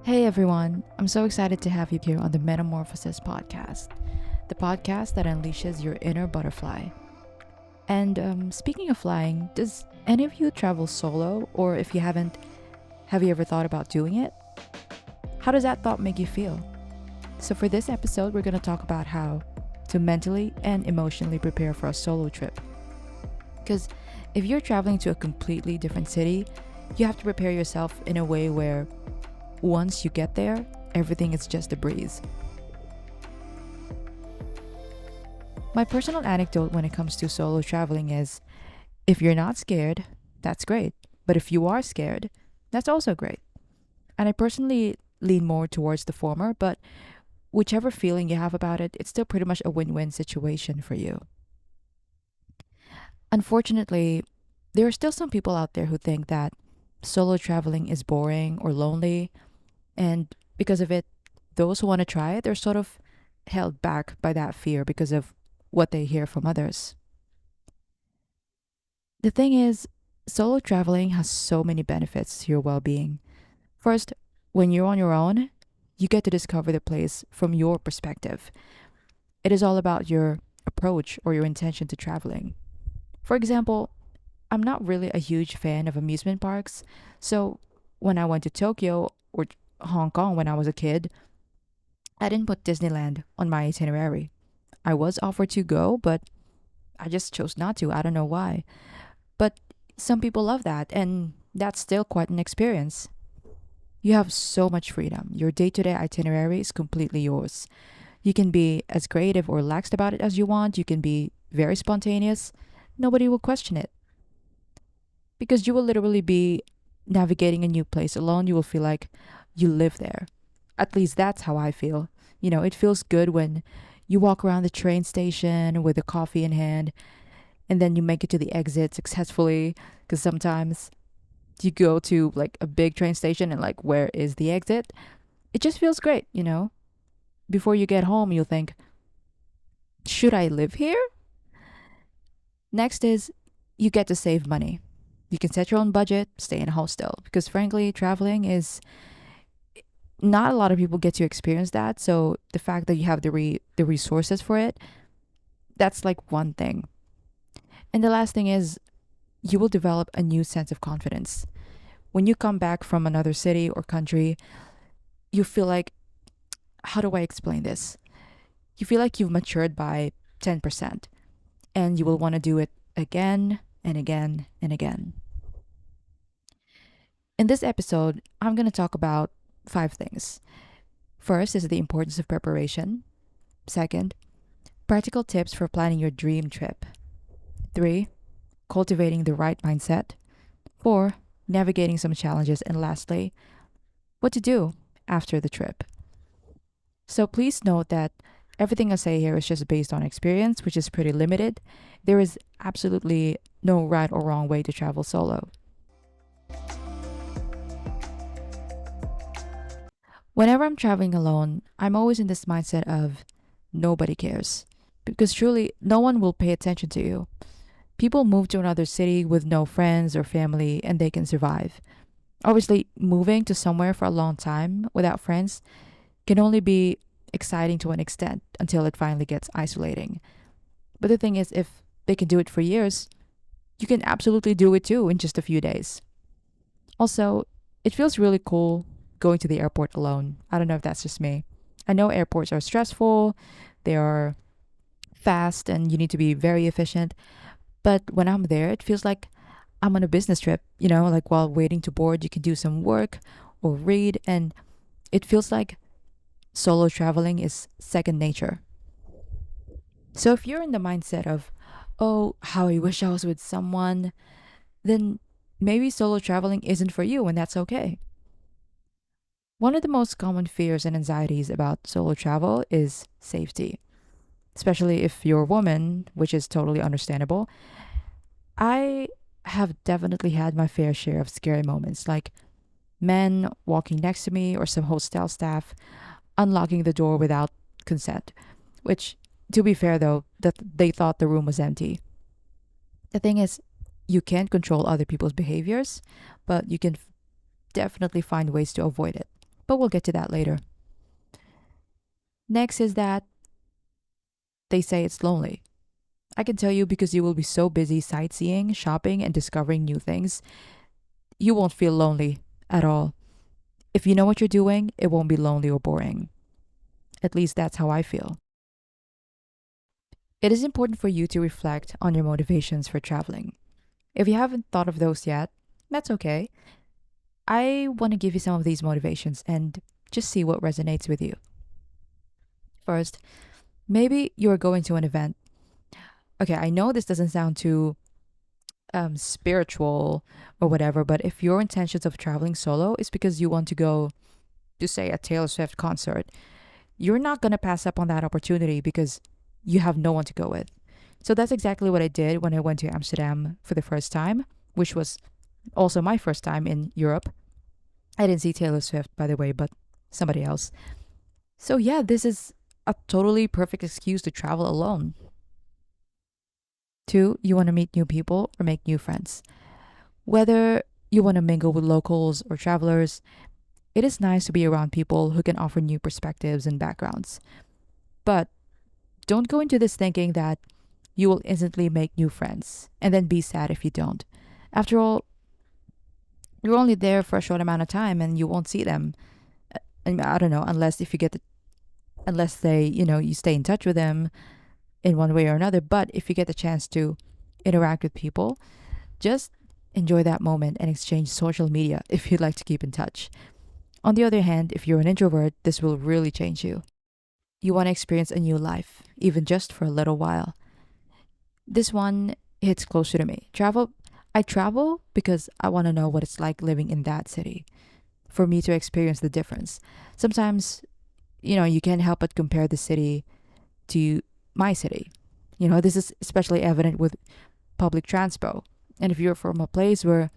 Hey everyone, I'm so excited to have you here on the Metamorphosis podcast, the podcast that unleashes your inner butterfly. And speaking of flying, does any of you travel solo? Or if you haven't, have you ever thought about doing it? How does that thought make you feel? So, for this episode, we're going to talk about how to mentally and emotionally prepare for a solo trip. Because if you're traveling to a completely different city, you have to prepare yourself in a way where once you get there, everything is just a breeze. My personal anecdote when it comes to solo traveling is if you're not scared, that's great. But if you are scared, that's also great. And I personally lean more towards the former, but whichever feeling you have about it, it's still pretty much a win win situation for you. Unfortunately, there are still some people out there who think that solo traveling is boring or lonely, and because of it, those who want to try it, they're sort of held back by that fear because of what they hear from others. The thing is, solo traveling has so many benefits to your well being. First, when you're on your own, you get to discover the place from your perspective. It is all about your approach or your intention to traveling. For example, I'm not really a huge fan of amusement parks, so when I went to Tokyo or Hong Kong when I was a kid, I didn't put Disneyland on my itinerary. I was offered to go, but I just chose not to. I don't know why. But some people love that, and that's still quite an experience. You have so much freedom. Your day to day itinerary is completely yours. You can be as creative or relaxed about it as you want. You can be very spontaneous. Nobody will question it because you will literally be navigating a new place alone. You will feel like you live there. At least that's how I feel. It feels good when you walk around the train station with a coffee in hand and then you make it to the exit successfully because sometimes you go to like a big train station and like where is the exit? It just feels great. Before you get home, you'll think, should I live here? Next is you get to save money. You can set your own budget, stay in a hostel because frankly, traveling is not a lot of people get to experience that. So the fact that you have the resources for it, that's like one thing. And the last thing is you will develop a new sense of confidence. When you come back from another city or country, you feel like, how do I explain this? You feel like you've matured by 10% and you will want to do it again and again and again. In this episode, I'm going to talk about five things. First is the importance of preparation. Second, practical tips for planning your dream trip. 3, cultivating the right mindset. 4, navigating some challenges. And lastly, what to do after the trip. So please note that everything I say here is just based on experience, which is pretty limited. There is absolutely no right or wrong way to travel solo. Whenever I'm traveling alone, I'm always in this mindset of nobody cares. Because truly, no one will pay attention to you. People move to another city with no friends or family and they can survive. Obviously, moving to somewhere for a long time without friends can only be exciting to an extent until it finally gets isolating. But the thing is, if they can do it for years, you can absolutely do it too in just a few days. Also, it feels really cool going to the airport alone. I don't know if that's just me. I know airports are stressful, they are fast, and you need to be very efficient. But when I'm there, it feels like I'm on a business trip, like while waiting to board, you can do some work or read, and it feels like solo traveling is second nature. So if you're in the mindset of, oh, how I wish I was with someone, then maybe solo traveling isn't for you, and that's okay. One of the most common fears and anxieties about solo travel is safety, especially if you're a woman, which is totally understandable. I have definitely had my fair share of scary moments, like men walking next to me or some hostel staff unlocking the door without consent, which, to be fair though, that they thought the room was empty. The thing is, you can't control other people's behaviors, but you can definitely find ways to avoid it. but we'll get to that later. Next is that they say it's lonely. I can tell you because you will be so busy sightseeing, shopping, and discovering new things, you won't feel lonely at all. If you know what you're doing, it won't be lonely or boring. At least that's how I feel. It is important for you to reflect on your motivations for traveling. If you haven't thought of those yet, that's okay. I want to give you some of these motivations and just see what resonates with you. First, maybe you're going to an event. Okay, I know this doesn't sound too spiritual or whatever, but if your intentions of traveling solo is because you want to go to, say, a Taylor Swift concert, you're not going to pass up on that opportunity because you have no one to go with. So that's exactly what I did when I went to Amsterdam for the first time, which was also my first time in Europe. I didn't see Taylor Swift, by the way, but somebody else. So yeah, this is a totally perfect excuse to travel alone. Two, you want to meet new people or make new friends. Whether you want to mingle with locals or travelers, it is nice to be around people who can offer new perspectives and backgrounds. But don't go into this thinking that you will instantly make new friends and then be sad if you don't. After all, you're only there for a short amount of time and you won't see them. And I don't know, unless they, you stay in touch with them in one way or another. But if you get the chance to interact with people, just enjoy that moment and exchange social media if you'd like to keep in touch. On the other hand, if you're an introvert, this will really change you. You want to experience a new life, even just for a little while. This one hits closer to me. I travel because I want to know what it's like living in that city, for me to experience the difference. Sometimes, you can't help but compare the city to my city. This is especially evident with public transpo. And if you're from a place where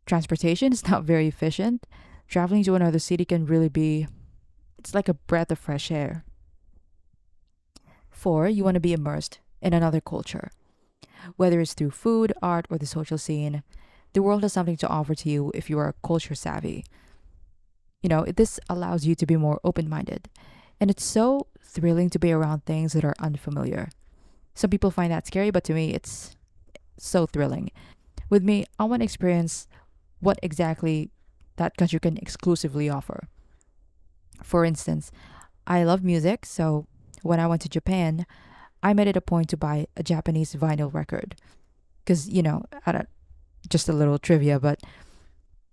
transportation is not very efficient, traveling to another city can really be, it's like a breath of fresh air. Four, you want to be immersed in another culture. Whether it's through food, art, or the social scene, the world has something to offer to you if you are culture savvy. This allows you to be more open minded. And it's so thrilling to be around things that are unfamiliar. Some people find that scary, but to me, it's so thrilling. With me, I want to experience what exactly that country can exclusively offer. For instance, I love music, so when I went to Japan, I made it a point to buy a Japanese vinyl record. Because, I don't, just a little trivia, but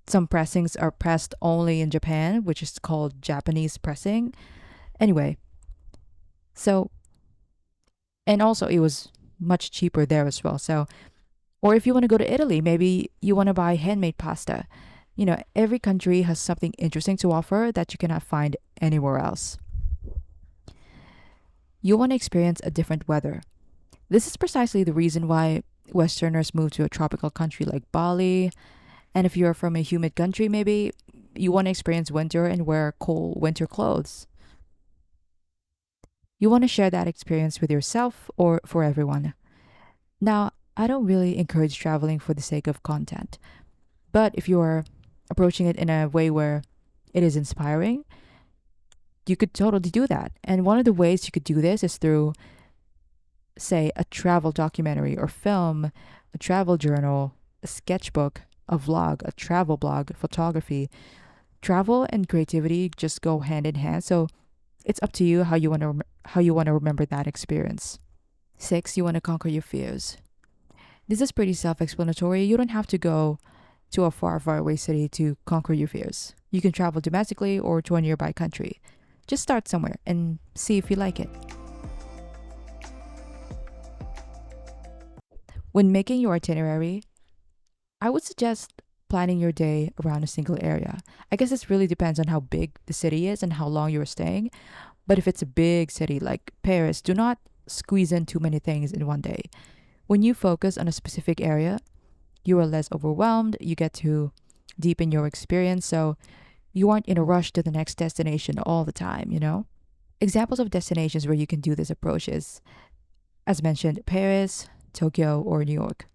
some pressings are pressed only in Japan, which is called Japanese pressing. Anyway, so, and also it was much cheaper there as well. So, or if you want to go to Italy, maybe you want to buy handmade pasta. Every country has something interesting to offer that you cannot find anywhere else. You want to experience a different weather. This is precisely the reason why Westerners move to a tropical country like Bali. And if you're from a humid country, maybe you want to experience winter and wear cool winter clothes. You want to share that experience with yourself or for everyone. Now, I don't really encourage traveling for the sake of content, but if you are approaching it in a way where it is inspiring, you could totally do that. And one of the ways you could do this is through, say, a travel documentary or film, a travel journal, a sketchbook, a vlog, a travel blog, photography. Travel and creativity just go hand in hand. So it's up to you how you want to remember that experience. Six, you want to conquer your fears. This is pretty self-explanatory. You don't have to go to a far, far away city to conquer your fears. You can travel domestically or to a nearby country. Just start somewhere and see if you like it. When making your itinerary, I would suggest planning your day around a single area. I guess this really depends on how big the city is and how long you're staying. But if it's a big city like Paris, do not squeeze in too many things in one day. When you focus on a specific area, you are less overwhelmed, you get to deepen your experience, so you aren't in a rush to the next destination all the time. Examples of destinations where you can do this approach is, as mentioned, Paris, Tokyo, or New York.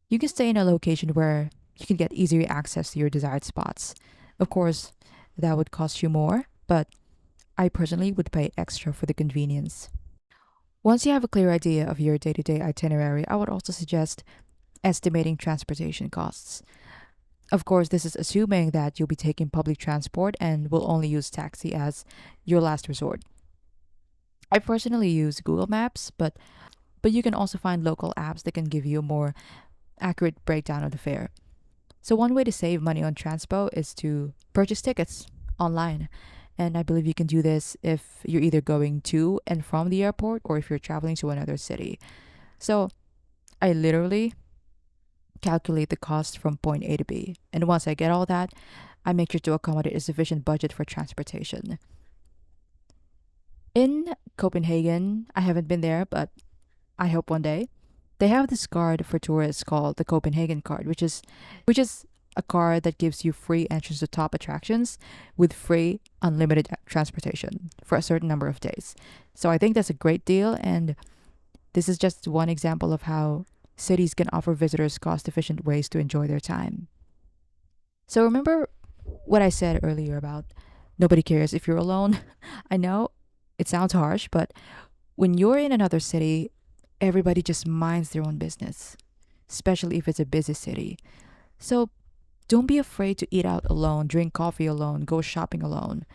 You can stay in a location where you can get easier access to your desired spots. Of course, that would cost you more, but I personally would pay extra for the convenience. Once you have a clear idea of your day to day itinerary, I would also suggest estimating transportation costs. Of course, this is assuming that you'll be taking public transport and will only use taxi as your last resort. I personally use Google Maps, but you can also find local apps that can give you a more accurate breakdown of the fare. So one way to save money on transpo is to purchase tickets online. And I believe you can do this if you're either going to and from the airport or if you're traveling to another city. So I literally calculate the cost from point A to B. And once I get all that, I make sure to accommodate a sufficient budget for transportation. In Copenhagen, I haven't been there, but I hope one day. They have this card for tourists called the Copenhagen card, which is a card that gives you free entrance to top attractions with free unlimited transportation for a certain number of days. So I think that's a great deal, and this is just one example of how cities can offer visitors cost-efficient ways to enjoy their time. So remember what I said earlier about nobody cares if you're alone? I know it sounds harsh, but when you're in another city, everybody just minds their own business, especially if it's a busy city. So don't be afraid to eat out alone, drink coffee alone, go shopping alone,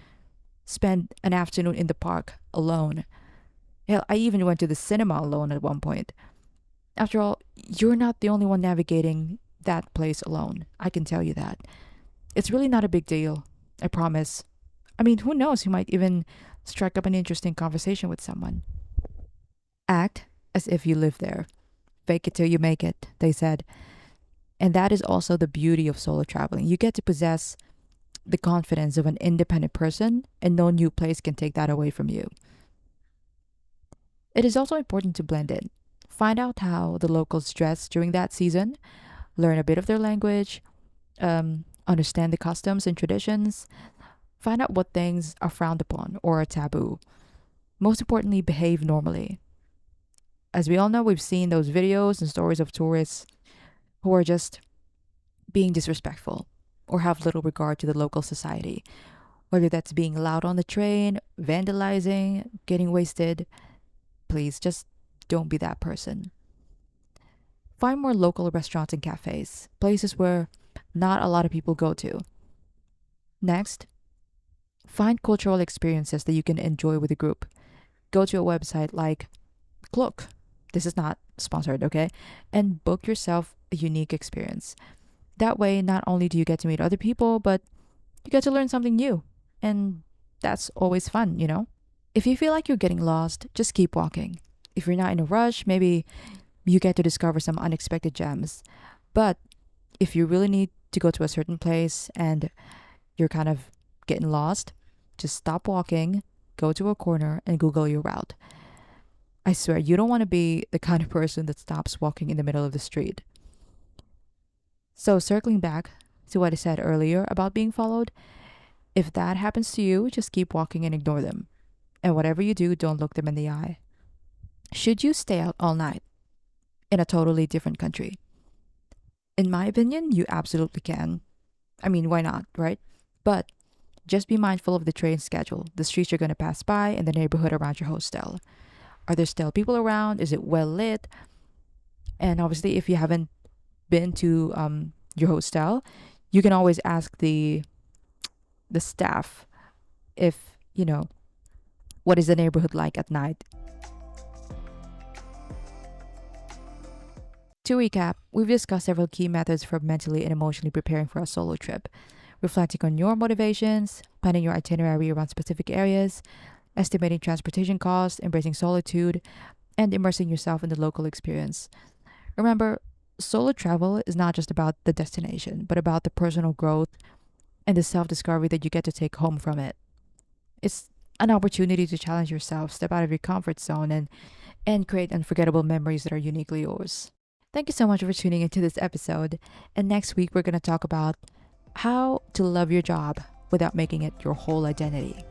spend an afternoon in the park alone. Hell, I even went to the cinema alone at one point. After all, you're not the only one navigating that place alone. I can tell you that. It's really not a big deal. I promise. I mean, who knows? You might even strike up an interesting conversation with someone. Act as if you live there. Fake it till you make it, they said. And that is also the beauty of solo traveling. You get to possess the confidence of an independent person, and no new place can take that away from you. It is also important to blend in. Find out how the locals dress during that season, learn a bit of their language, understand the customs and traditions, find out what things are frowned upon or are taboo. Most importantly, behave normally. As we all know, we've seen those videos and stories of tourists who are just being disrespectful or have little regard to the local society, whether that's being loud on the train, vandalizing, getting wasted. Please just don't be that person. Find more local restaurants and cafes, places where not a lot of people go to. Next, find cultural experiences that you can enjoy with a group. Go to a website like Klook. This is not sponsored, okay? And book yourself a unique experience. That way, not only do you get to meet other people, but you get to learn something new. And that's always fun, you know? If you feel like you're getting lost, just keep walking. If you're not in a rush, maybe you get to discover some unexpected gems. But if you really need to go to a certain place and you're kind of getting lost, just stop walking, go to a corner, and Google your route. I swear, you don't want to be the kind of person that stops walking in the middle of the street. So, circling back to what I said earlier about being followed, if that happens to you, just keep walking and ignore them. And whatever you do, don't look them in the eye. Should you stay out all night in a totally different country? In my opinion, you absolutely can. I mean, why not, right? But just be mindful of the train schedule, the streets you're going to pass by, and the neighborhood around your hostel. Are there still people around? Is it well lit? And obviously, if you haven't been to your hostel, you can always ask the staff if what is the neighborhood like at night. To recap, we've discussed several key methods for mentally and emotionally preparing for a solo trip, reflecting on your motivations, planning your itinerary around specific areas, estimating transportation costs, embracing solitude, and immersing yourself in the local experience. Remember, solo travel is not just about the destination, but about the personal growth and the self discovery that you get to take home from it. It's an opportunity to challenge yourself, step out of your comfort zone, and create unforgettable memories that are uniquely yours. Thank you so much for tuning into this episode. And next week, we're going to talk about how to love your job without making it your whole identity.